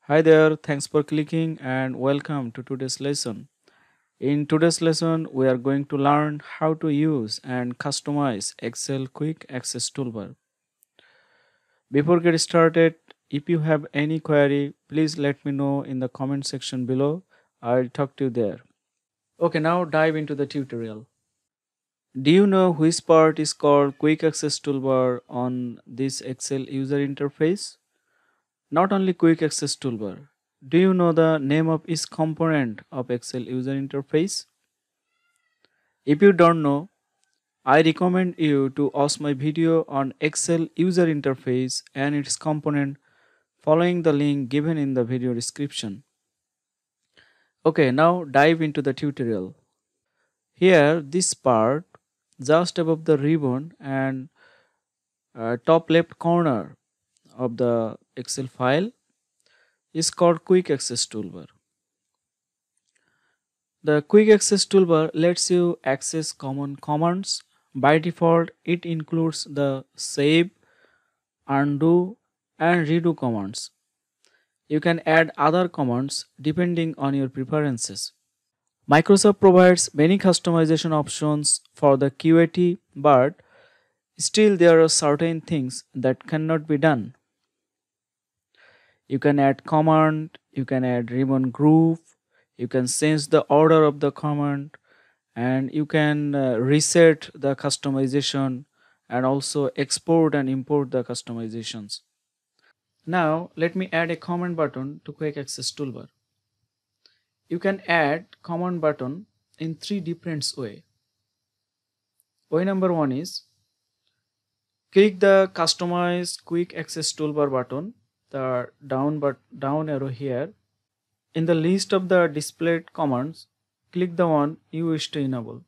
Hi there, thanks for clicking and welcome to today's lesson. In today's lesson, we are going to learn how to use and customize Excel Quick Access Toolbar. Before get started, if you have any query, please let me know in the comment section below. I'll talk to you there. Okay, now dive into the tutorial. Do you know which part is called Quick Access Toolbar on this Excel user interface? Not only Quick Access Toolbar. Do you know the name of each component of Excel user interface? If you don't know, I recommend you to watch my video on Excel user interface and its component following the link given in the video description. Okay, now dive into the tutorial. Here, this part just above the ribbon and top left corner of the Excel file is called Quick Access Toolbar. The Quick Access Toolbar lets you access common commands. By default, it includes the save, undo, and redo commands. You can add other commands depending on your preferences. Microsoft provides many customization options for the QAT, but still there are certain things that cannot be done. You can add command, you can add ribbon group, you can change the order of the command, and you can reset the customization and also export and import the customizations. Now let me add a command button to Quick Access Toolbar. You can add command button in three different ways. Way number one is click the Customize Quick Access Toolbar button, the down arrow here. In the list of the displayed commands, click the one you wish to enable.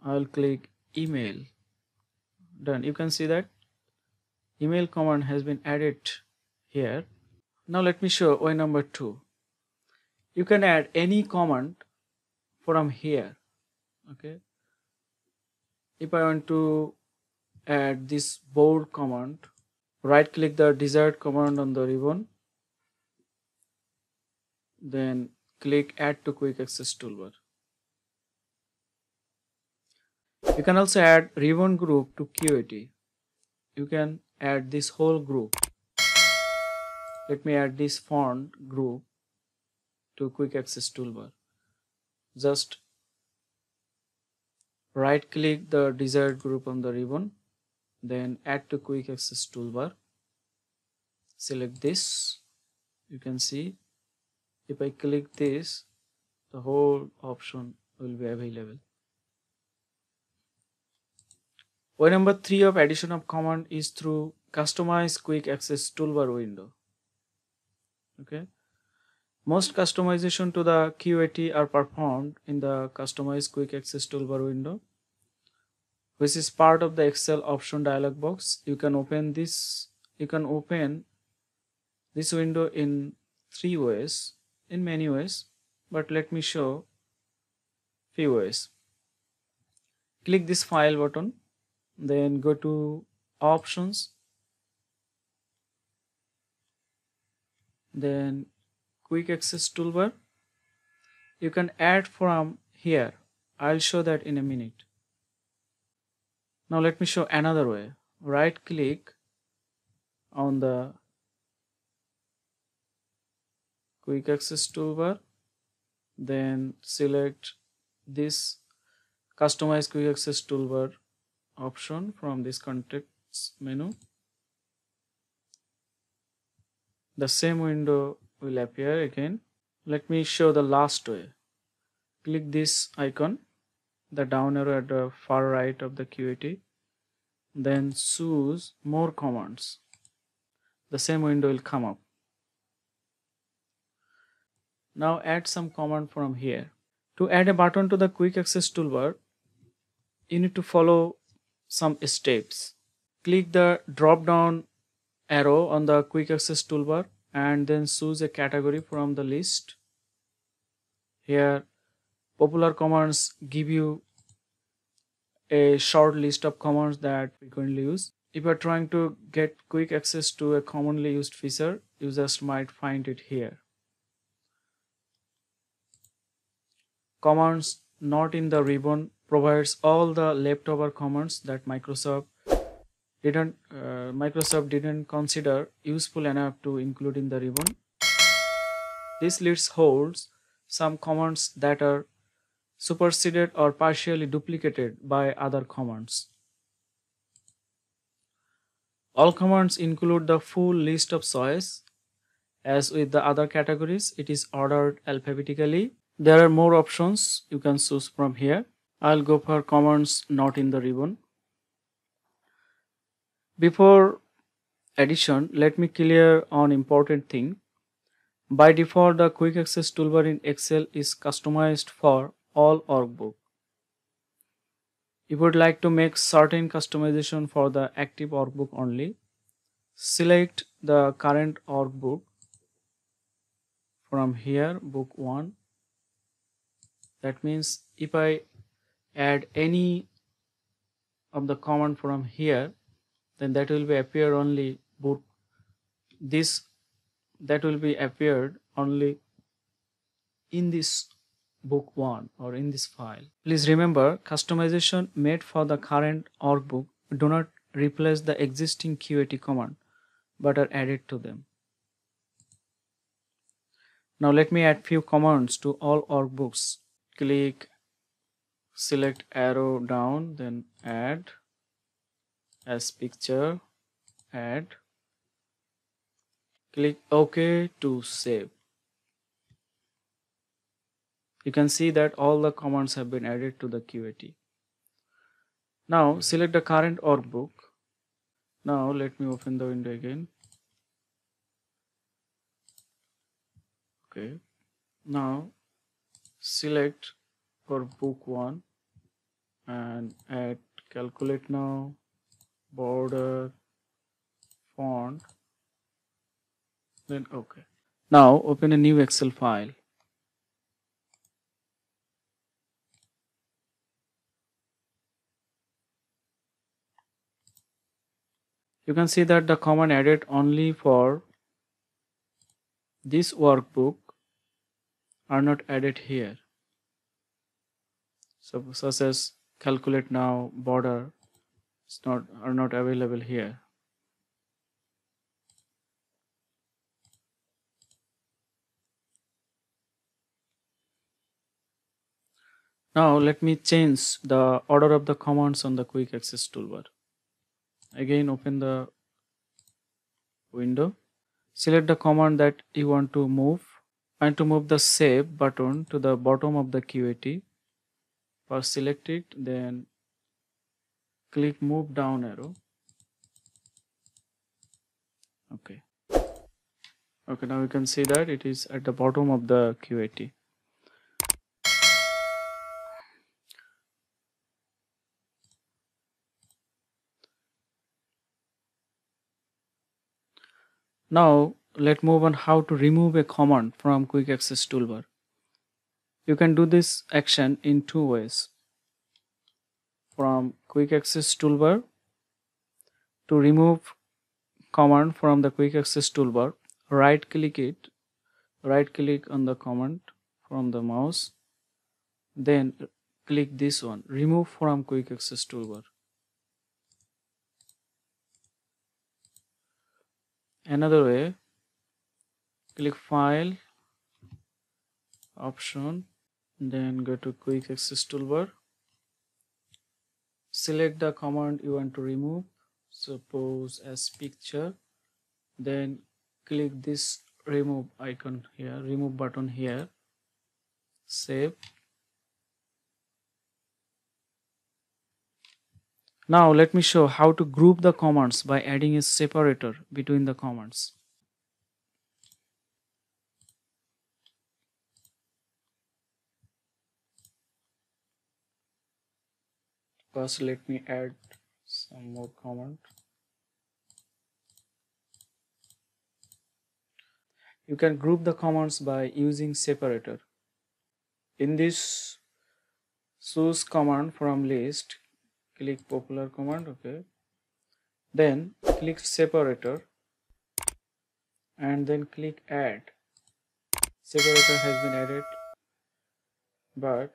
I'll click email. Done. You can see that email command has been added here. Now let me show way number two. You can add any command from here. Okay. If I want to add this board command, right click the desired command on the ribbon, then click add to Quick Access Toolbar. You can also add ribbon group to QAT. You can add this whole group. Let me add this font group to Quick Access Toolbar. Just right click the desired group on the ribbon, then add to Quick Access Toolbar. Select this. You can see if I click this, the whole option will be available. Way number three of addition of command is through Customize Quick Access Toolbar window. Okay. Most customization to the QAT are performed in the Customize Quick Access Toolbar window, which is part of the Excel option dialog box. You can open this window in three ways, in many ways, but let me show few ways. Click this file button, then go to options, then Quick Access Toolbar. You can add from here. I'll show that in a minute. Now let me show another way. Right click on the Quick Access Toolbar, then select this Customize Quick Access Toolbar option from this context menu. The same window will appear again. Let me show the last way. Click this icon, the down arrow at the far right of the QAT, then choose more commands. The same window will come up. Now add some command from here. To add a button to the Quick Access Toolbar, you need to follow some steps. Click the drop down arrow on the Quick Access Toolbar and then choose a category from the list. Here popular commands give you a short list of commands that frequently use. If you are trying to get quick access to a commonly used feature, users might find it here. Commands not in the ribbon provides all the leftover commands that Microsoft didn't consider useful enough to include in the ribbon. This list holds some commands that are superseded or partially duplicated by other commands. All commands include the full list of choice. As with the other categories, it is ordered alphabetically. There are more options you can choose from here. I'll go for commands not in the ribbon. Before addition, let me clear on important thing. By default, the Quick Access Toolbar in Excel is customized for all workbook. If you would like to make certain customization for the active workbook only, select the current workbook from here, book 1. That means if I add any of the command from here, then that will be appear only book this, that will be appeared only in this book 1 or in this file. Please remember, customization made for the current workbook do not replace the existing QAT command but are added to them. Now let me add few commands to all workbooks. Select arrow down, then add as picture, add, click OK to save. You can see that all the commands have been added to the QAT. Now select the current workbook. Now let me open the window again. Okay. Now select for book 1 and add calculate now, border, font, then OK. Now open a new Excel file. You can see that the command added only for this workbook are not added here. So such as calculate now, border are not available here. Now let me change the order of the commands on the Quick Access Toolbar. Again open the window. Select the command that you want to move and to move the save button to the bottom of the QAT. First select it, then click move down arrow. Okay. Okay, now you can see that it is at the bottom of the QAT. Now let's move on how to remove a command from Quick Access Toolbar. You can do this action in two ways. From Quick Access Toolbar, to remove command from the Quick Access Toolbar, right click on the command from the mouse, then click this one, remove from Quick Access Toolbar. Another way, click file, option, then go to Quick Access Toolbar, select the command you want to remove, suppose as picture, then click this remove icon here, remove button here, save. Now let me show how to group the commands by adding a separator between the commands. First let me add some more command. You can group the commands by using separator. In this choose command from list, click popular command, okay. Then click separator and then click add. Separator has been added, but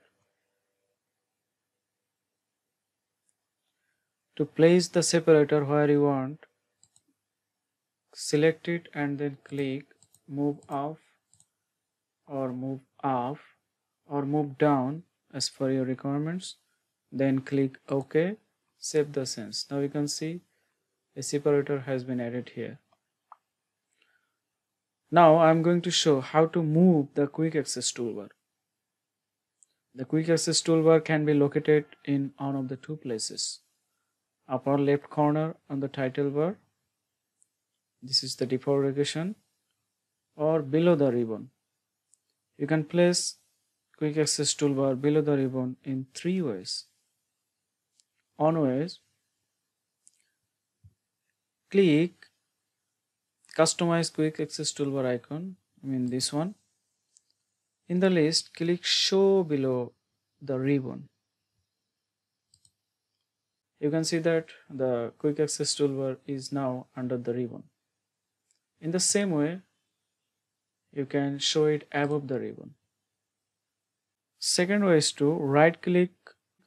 to place the separator where you want, select it and then click move up or move up or move down as per your requirements. Then click OK, save the scenes. Now you can see a separator has been added here. Now I am going to show how to move the quick access toolbar. The quick access toolbar can be located in one of the two places. Upper left corner on the title bar, this is the default location, or below the ribbon. You can place quick access toolbar below the ribbon in three ways. One way is click customize quick access toolbar icon, this one. In the list, click show below the ribbon. You can see that the quick access toolbar is now under the ribbon. In the same way, you can show it above the ribbon. Second way is to right click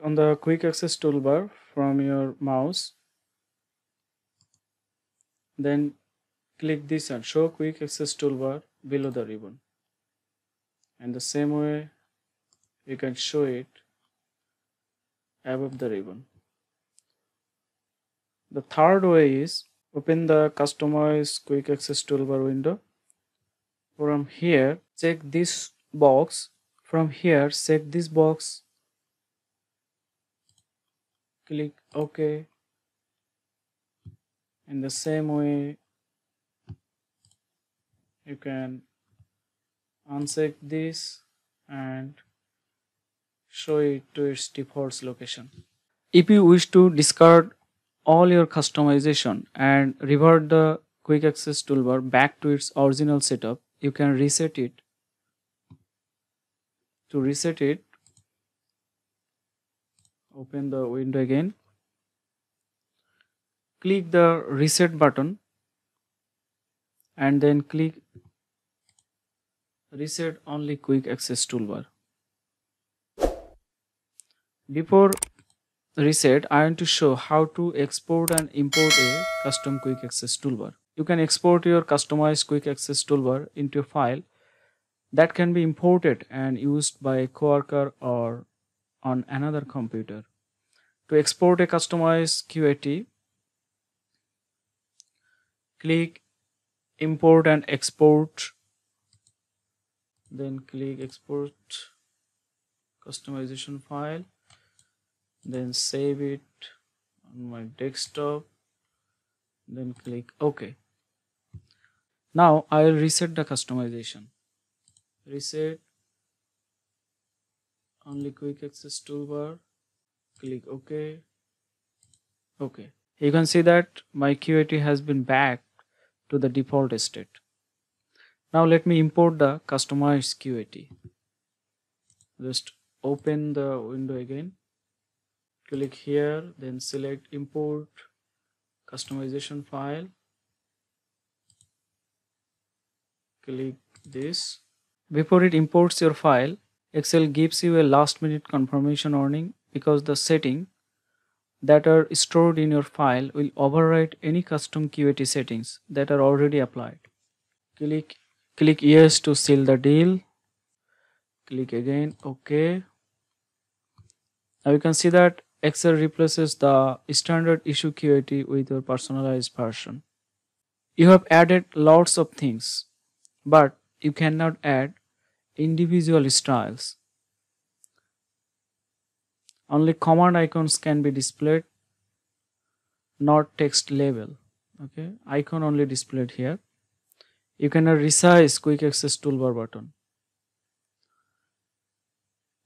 on the quick access toolbar from your mouse, then click this and show quick access toolbar below the ribbon. And the same way you can show it above the ribbon. The third way is open the customize quick access toolbar window. From here check this box. From here check this box, click OK. In the same way you can uncheck this and show it to its default location. If you wish to discard all your customization and revert the quick access toolbar back to its original setup, you can reset it. To reset it, open the window again, click the reset button and then click reset only quick access toolbar. Before reset, I want to show how to export and import a custom quick access toolbar. You can export your customized quick access toolbar into a file that can be imported and used by a coworker or on another computer. To export a customized QAT, click import and export, then click export customization file, then save it on my desktop, then click OK. Now I will reset the customization. Reset only quick access toolbar, click OK. OK. You can see that my QAT has been back to the default state. Now let me import the customized QAT. Just open the window again, click here, then select import customization file, click this. Before it imports your file, Excel gives you a last minute confirmation warning because the settings that are stored in your file will override any custom QAT settings that are already applied. Click yes to seal the deal. Click again OK. Now you can see that Excel replaces the standard issue QAT with your personalized version. You have added lots of things, but you cannot add individual styles. Only command icons can be displayed, not text label. Okay, icon only displayed here. You cannot resize quick access toolbar button.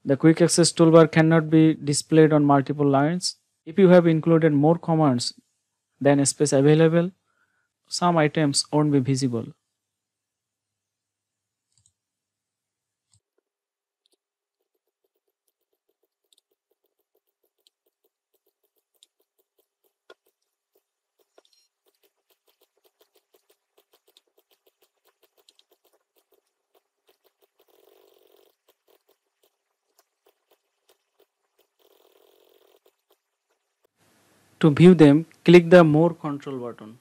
The quick access toolbar cannot be displayed on multiple lines. If you have included more commands than space available, some items won't be visible. To view them, click the More Control button.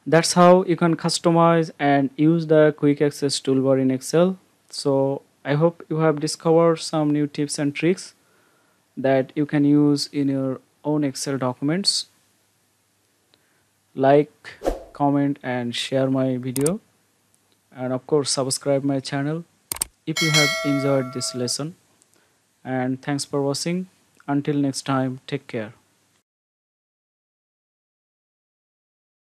That's how you can customize and use the Quick Access Toolbar in Excel. So I hope you have discovered some new tips and tricks that you can use in your own Excel documents. Like, comment and share my video, and of course subscribe my channel if you have enjoyed this lesson. And thanks for watching. Until next time, take care.